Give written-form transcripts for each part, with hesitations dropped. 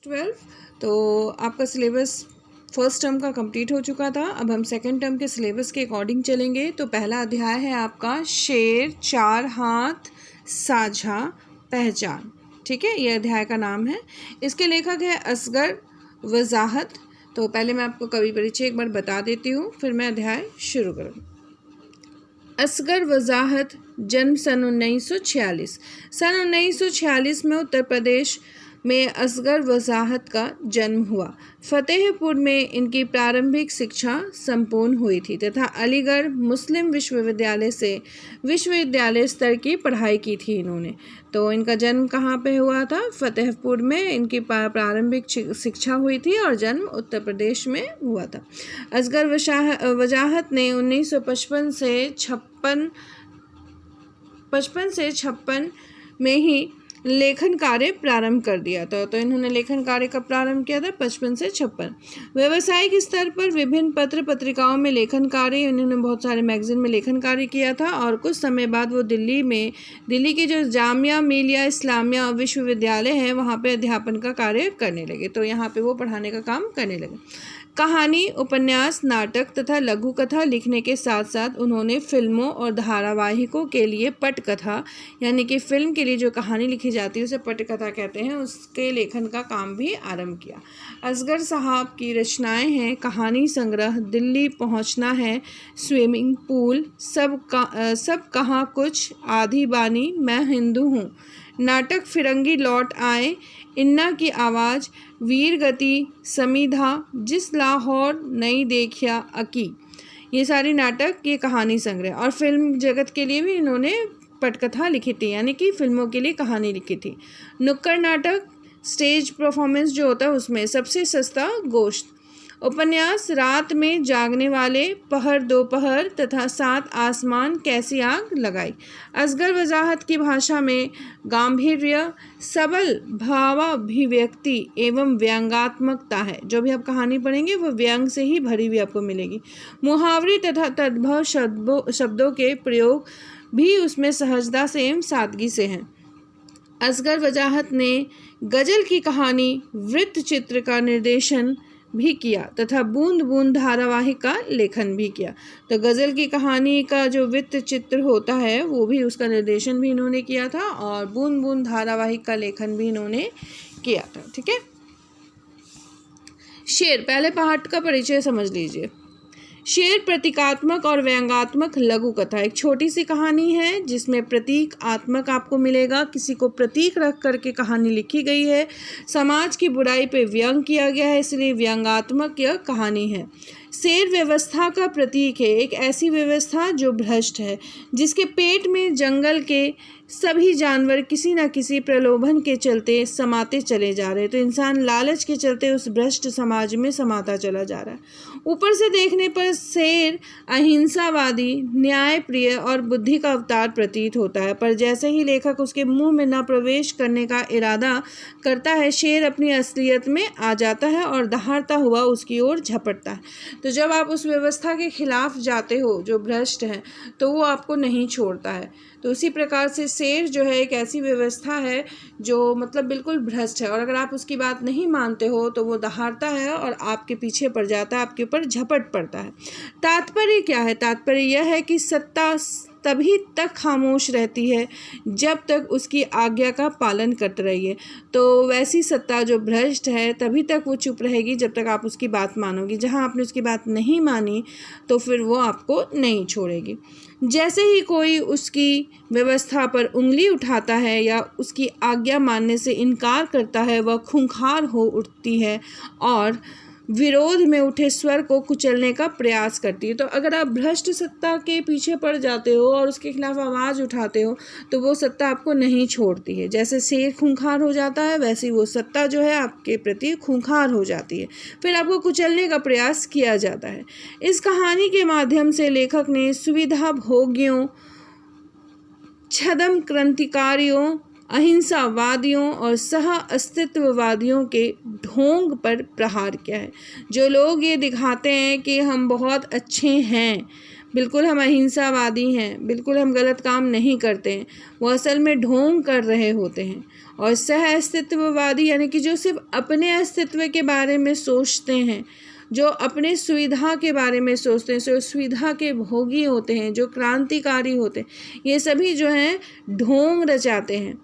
12। तो आपका syllabus first term का कंप्लीट हो चुका था। अब हम सेकंड टर्म के सिलेबस के अकॉर्डिंग चलेंगे। तो पहला अध्याय है आपका शेर चार हाथ साझा पहचान। ठीक है, ये अध्याय का नाम है। इसके लेखक है असगर वजाहत। तो पहले मैं आपको कवि परिचय एक बार बता देती हूँ, फिर मैं अध्याय शुरू करूँ। असगर वजाहत, जन्म सन 1946। सन 1946 में उत्तर प्रदेश में असगर वजाहत का जन्म हुआ। फतेहपुर में इनकी प्रारंभिक शिक्षा संपूर्ण हुई थी तथा अलीगढ़ मुस्लिम विश्वविद्यालय से विश्वविद्यालय स्तर की पढ़ाई की थी इन्होंने। तो इनका जन्म कहाँ पे हुआ था? फतेहपुर में इनकी प्रारंभिक शिक्षा हुई थी और जन्म उत्तर प्रदेश में हुआ था। असगर वजाहत ने 1955 से 56 में ही लेखन कार्य प्रारंभ कर दिया था। तो इन्होंने लेखन कार्य कब प्रारंभ किया था? 55 से 56। व्यावसायिक स्तर पर विभिन्न पत्र पत्रिकाओं में लेखन कार्य, इन्होंने बहुत सारे मैगजीन में लेखन कार्य किया था और कुछ समय बाद वो दिल्ली के जो जामिया मिलिया इस्लामिया विश्वविद्यालय है वहाँ पे अध्यापन का कार्य करने लगे। तो यहाँ पे वो पढ़ाने का काम करने लगे। कहानी, उपन्यास, नाटक तथा लघु कथा लिखने के साथ साथ उन्होंने फिल्मों और धारावाहिकों के लिए पटकथा, यानी कि फिल्म के लिए जो कहानी लिखी जाती है उसे पटकथा कहते हैं, उसके लेखन का काम भी आरंभ किया। असगर साहब की रचनाएं हैं कहानी संग्रह, दिल्ली पहुंचना है, स्विमिंग पूल, सब कहाँ कुछ, आधी बानी, मैं हिंदू हूँ, नाटक फिरंगी लौट आए, इन्ना की आवाज़, वीर गति, समीधा, जिस लाहौर नहीं देखिया अकी। ये सारी नाटक, ये कहानी संग्रह। और फिल्म जगत के लिए भी इन्होंने पटकथा लिखी थी, यानी कि फिल्मों के लिए कहानी लिखी थी। नुक्कड़ नाटक, स्टेज परफॉर्मेंस जो होता है उसमें सबसे सस्ता गोश्त। उपन्यास, रात में जागने वाले, पहर दोपहर तथा सात आसमान, कैसी आग लगाई। असगर वजाहत की भाषा में गांभीर्य, सबल भावाभिव्यक्ति एवं व्यंग्यात्मकता है। जो भी आप कहानी पढ़ेंगे वो व्यंग से ही भरी हुई आपको मिलेगी। मुहावरे तथा तद्भव शब्दों के प्रयोग भी उसमें सहजता से एवं सादगी से हैं। असगर वजाहत ने गजल की कहानी वृत्त चित्र का निर्देशन भी किया तथा बूंद बूंद धारावाहिक का लेखन भी किया। तो गज़ल की कहानी का जो वृत्त चित्र होता है वो भी, उसका निर्देशन भी इन्होंने किया था और बूंद बूंद धारावाहिक का लेखन भी इन्होंने किया था। ठीक है। शेर, पहले पाठ का परिचय समझ लीजिए। शेर प्रतीकात्मक और व्यंग्यात्मक लघु कथा, एक छोटी सी कहानी है जिसमें प्रतीकात्मक आपको मिलेगा, किसी को प्रतीक रख करके कहानी लिखी गई है। समाज की बुराई पे व्यंग किया गया है, इसलिए व्यंग्यात्मक यह कहानी है। शेर व्यवस्था का प्रतीक है, एक ऐसी व्यवस्था जो भ्रष्ट है, जिसके पेट में जंगल के सभी जानवर किसी न किसी प्रलोभन के चलते समाते चले जा रहे हैं। तो इंसान लालच के चलते उस भ्रष्ट समाज में समाता चला जा रहा है। ऊपर से देखने पर शेर अहिंसावादी, न्यायप्रिय और बुद्धि का अवतार प्रतीत होता है, पर जैसे ही लेखक उसके मुंह में न प्रवेश करने का इरादा करता है, शेर अपनी असलियत में आ जाता है और दहाड़ता हुआ उसकी ओर झपटता है। तो जब आप उस व्यवस्था के खिलाफ जाते हो जो भ्रष्ट है, तो वो आपको नहीं छोड़ता है। तो उसी प्रकार से शेर जो है एक ऐसी व्यवस्था है जो मतलब बिल्कुल भ्रष्ट है, और अगर आप उसकी बात नहीं मानते हो तो वो दहाड़ता है और आपके पीछे पड़ जाता है, आपके ऊपर झपट पड़ता है। तात्पर्य क्या है? तात्पर्य यह है कि सत्ता तभी तक खामोश रहती है जब तक उसकी आज्ञा का पालन करते रहिए। तो वैसी सत्ता जो भ्रष्ट है तभी तक वो चुप रहेगी जब तक आप उसकी बात मानोगी। जहाँ आपने उसकी बात नहीं मानी तो फिर वो आपको नहीं छोड़ेगी। जैसे ही कोई उसकी व्यवस्था पर उंगली उठाता है या उसकी आज्ञा मानने से इनकार करता है, वह खूंखार हो उठती है और विरोध में उठे स्वर को कुचलने का प्रयास करती है। तो अगर आप भ्रष्ट सत्ता के पीछे पड़ जाते हो और उसके खिलाफ आवाज़ उठाते हो तो वो सत्ता आपको नहीं छोड़ती है। जैसे शेर खूंखार हो जाता है, वैसे वो सत्ता जो है आपके प्रति खूंखार हो जाती है, फिर आपको कुचलने का प्रयास किया जाता है। इस कहानी के माध्यम से लेखक ने सुविधा भोगियों, छद्म क्रांतिकारियों, अहिंसावादियों और सह अस्तित्ववादियों के ढोंग पर प्रहार किया है। जो लोग ये दिखाते हैं कि हम बहुत अच्छे हैं, बिल्कुल हम अहिंसावादी हैं, बिल्कुल हम गलत काम नहीं करते हैं, वो असल में ढोंग कर रहे होते हैं। और सह अस्तित्ववादी यानी कि जो सिर्फ अपने अस्तित्व के बारे में सोचते हैं, जो अपने सुविधा के बारे में सोचते हैं, जो सुविधा के भोगी होते हैं, जो क्रांतिकारी होते हैं, ये सभी जो हैं ढोंग रचाते हैं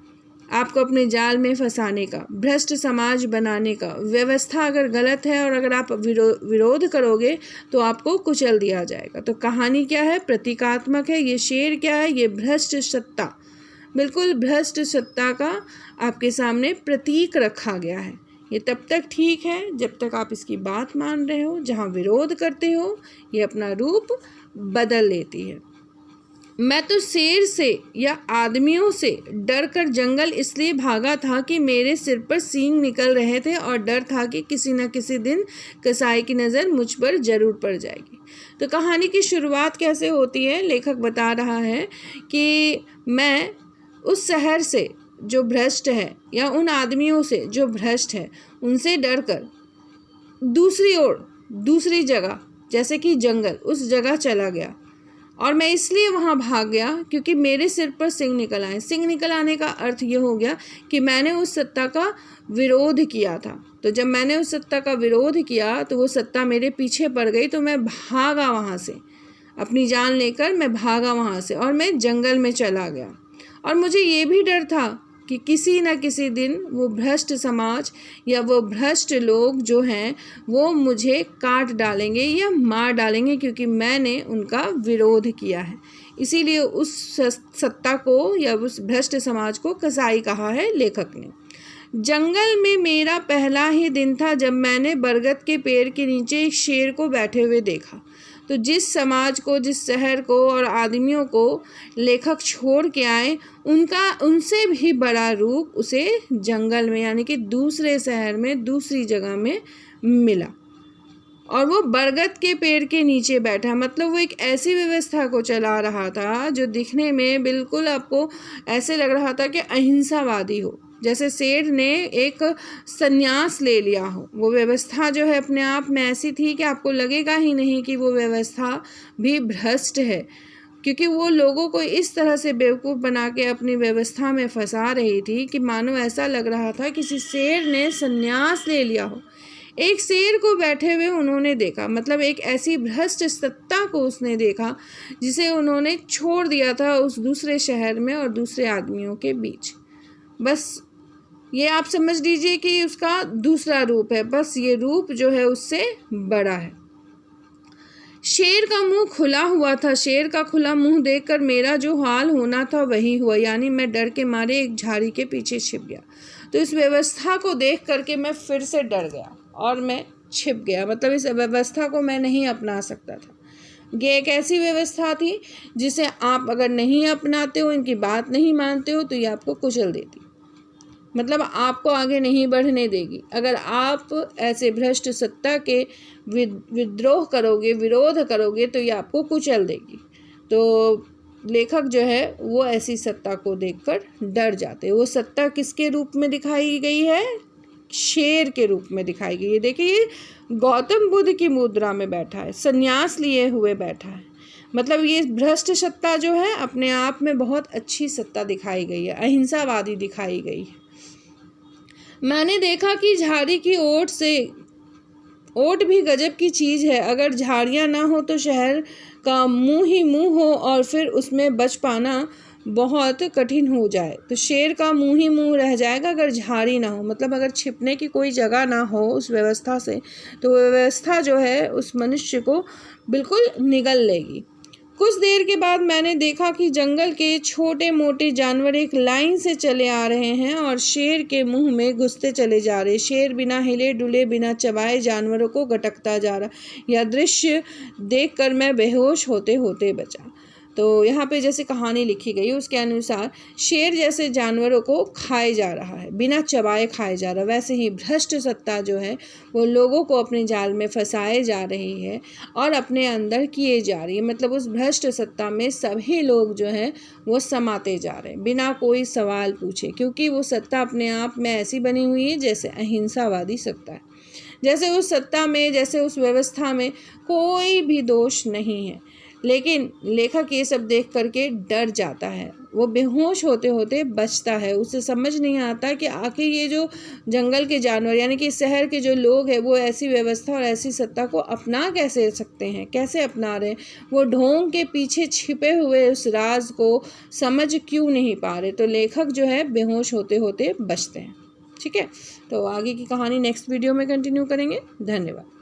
आपको अपने जाल में फंसाने का, भ्रष्ट समाज बनाने का। व्यवस्था अगर गलत है और अगर आप विरोध करोगे तो आपको कुचल दिया जाएगा। तो कहानी क्या है? प्रतीकात्मक है। ये शेर क्या है? ये भ्रष्ट सत्ता, बिल्कुल भ्रष्ट सत्ता का आपके सामने प्रतीक रखा गया है। ये तब तक ठीक है जब तक आप इसकी बात मान रहे हो। जहाँ विरोध करते हो ये अपना रूप बदल लेती है। मैं तो शेर से या आदमियों से डर कर जंगल इसलिए भागा था कि मेरे सिर पर सींग निकल रहे थे और डर था कि किसी न किसी दिन कसाई की नज़र मुझ पर जरूर पड़ जाएगी। तो कहानी की शुरुआत कैसे होती है? लेखक बता रहा है कि मैं उस शहर से जो भ्रष्ट है या उन आदमियों से जो भ्रष्ट है उनसे डर कर दूसरी ओर, दूसरी जगह जैसे कि जंगल, उस जगह चला गया। और मैं इसलिए वहाँ भाग गया क्योंकि मेरे सिर पर सिंग निकल आए। सिंग निकल आने का अर्थ ये हो गया कि मैंने उस सत्ता का विरोध किया था। तो जब मैंने उस सत्ता का विरोध किया तो वो सत्ता मेरे पीछे पड़ गई, तो मैं भागा वहाँ से, अपनी जान लेकर मैं भागा वहाँ से और मैं जंगल में चला गया। और मुझे ये भी डर था कि किसी न किसी दिन वो भ्रष्ट समाज या वो भ्रष्ट लोग जो हैं वो मुझे काट डालेंगे या मार डालेंगे, क्योंकि मैंने उनका विरोध किया है। इसीलिए उस सत्ता को या उस भ्रष्ट समाज को कसाई कहा है लेखक ने। जंगल में मेरा पहला ही दिन था जब मैंने बरगद के पेड़ के नीचे एक शेर को बैठे हुए देखा। तो जिस समाज को, जिस शहर को और आदमियों को लेखक छोड़ के आए, उनसे भी बड़ा रूप उसे जंगल में यानी कि दूसरे शहर में, दूसरी जगह में मिला। और वो बरगद के पेड़ के नीचे बैठा, मतलब वो एक ऐसी व्यवस्था को चला रहा था जो दिखने में बिल्कुल आपको ऐसे लग रहा था कि अहिंसावादी हो, जैसे शेर ने एक संन्यास ले लिया हो। वो व्यवस्था जो है अपने आप में ऐसी थी कि आपको लगेगा ही नहीं कि वो व्यवस्था भी भ्रष्ट है, क्योंकि वो लोगों को इस तरह से बेवकूफ़ बना के अपनी व्यवस्था में फंसा रही थी कि मानो ऐसा लग रहा था किसी शेर ने संन्यास ले लिया हो। एक शेर को बैठे हुए उन्होंने देखा, मतलब एक ऐसी भ्रष्ट सत्ता को उसने देखा जिसे उन्होंने छोड़ दिया था उस दूसरे शहर में और दूसरे आदमियों के बीच। बस ये आप समझ लीजिए कि उसका दूसरा रूप है, बस ये रूप जो है उससे बड़ा है। शेर का मुंह खुला हुआ था। शेर का खुला मुंह देखकर मेरा जो हाल होना था वही हुआ, यानी मैं डर के मारे एक झाड़ी के पीछे छिप गया। तो इस व्यवस्था को देख करके मैं फिर से डर गया और मैं छिप गया, मतलब इस व्यवस्था को मैं नहीं अपना सकता था। ये एक ऐसी व्यवस्था थी जिसे आप अगर नहीं अपनाते हो, इनकी बात नहीं मानते हो, तो ये आपको कुचल देती, मतलब आपको आगे नहीं बढ़ने देगी। अगर आप ऐसे भ्रष्ट सत्ता के विद्रोह करोगे, विरोध करोगे, तो ये आपको कुचल देगी। तो लेखक जो है वो ऐसी सत्ता को देखकर डर जाते हैं। वो सत्ता किसके रूप में दिखाई गई है? शेर के रूप में दिखाई गई है। देखिए ये गौतम बुद्ध की मुद्रा में बैठा है, संन्यास लिए हुए बैठा है, मतलब ये भ्रष्ट सत्ता जो है अपने आप में बहुत अच्छी सत्ता दिखाई गई है, अहिंसावादी दिखाई गई है। मैंने देखा कि झाड़ी की ओट भी गजब की चीज़ है। अगर झाड़ियाँ ना हो तो शहर का मुंह ही मुंह हो और फिर उसमें बच पाना बहुत कठिन हो जाए। तो शेर का मुंह ही मुंह रह जाएगा अगर झाड़ी ना हो, मतलब अगर छिपने की कोई जगह ना हो उस व्यवस्था से, तो व्यवस्था जो है उस मनुष्य को बिल्कुल निगल लेगी। कुछ देर के बाद मैंने देखा कि जंगल के छोटे मोटे जानवर एक लाइन से चले आ रहे हैं और शेर के मुंह में घुसते चले जा रहे। शेर बिना हिले डुले, बिना चबाए जानवरों को गटकता जा रहा। यह दृश्य देखकर मैं बेहोश होते होते बचा। तो यहाँ पे जैसे कहानी लिखी गई उसके अनुसार शेर जैसे जानवरों को खाए जा रहा है, बिना चबाए खाए जा रहा है, वैसे ही भ्रष्ट सत्ता जो है वो लोगों को अपने जाल में फंसाए जा रही है और अपने अंदर किए जा रही है। मतलब उस भ्रष्ट सत्ता में सभी लोग जो हैं वो समाते जा रहे हैं बिना कोई सवाल पूछे, क्योंकि वो सत्ता अपने आप में ऐसी बनी हुई है जैसे अहिंसावादी सत्ता है। जैसे उस सत्ता में, जैसे उस व्यवस्था में कोई भी दोष नहीं है, लेकिन लेखक ये सब देख करके डर जाता है, वो बेहोश होते होते बचता है। उसे समझ नहीं आता कि आखिर ये जो जंगल के जानवर यानी कि शहर के जो लोग हैं वो ऐसी व्यवस्था और ऐसी सत्ता को अपना कैसे सकते हैं, कैसे अपना रहे हैं, वो ढोंग के पीछे छिपे हुए उस राज को समझ क्यों नहीं पा रहे। तो लेखक जो है बेहोश होते होते बचते हैं। ठीक है, तो आगे की कहानी नेक्स्ट वीडियो में कंटिन्यू करेंगे। धन्यवाद।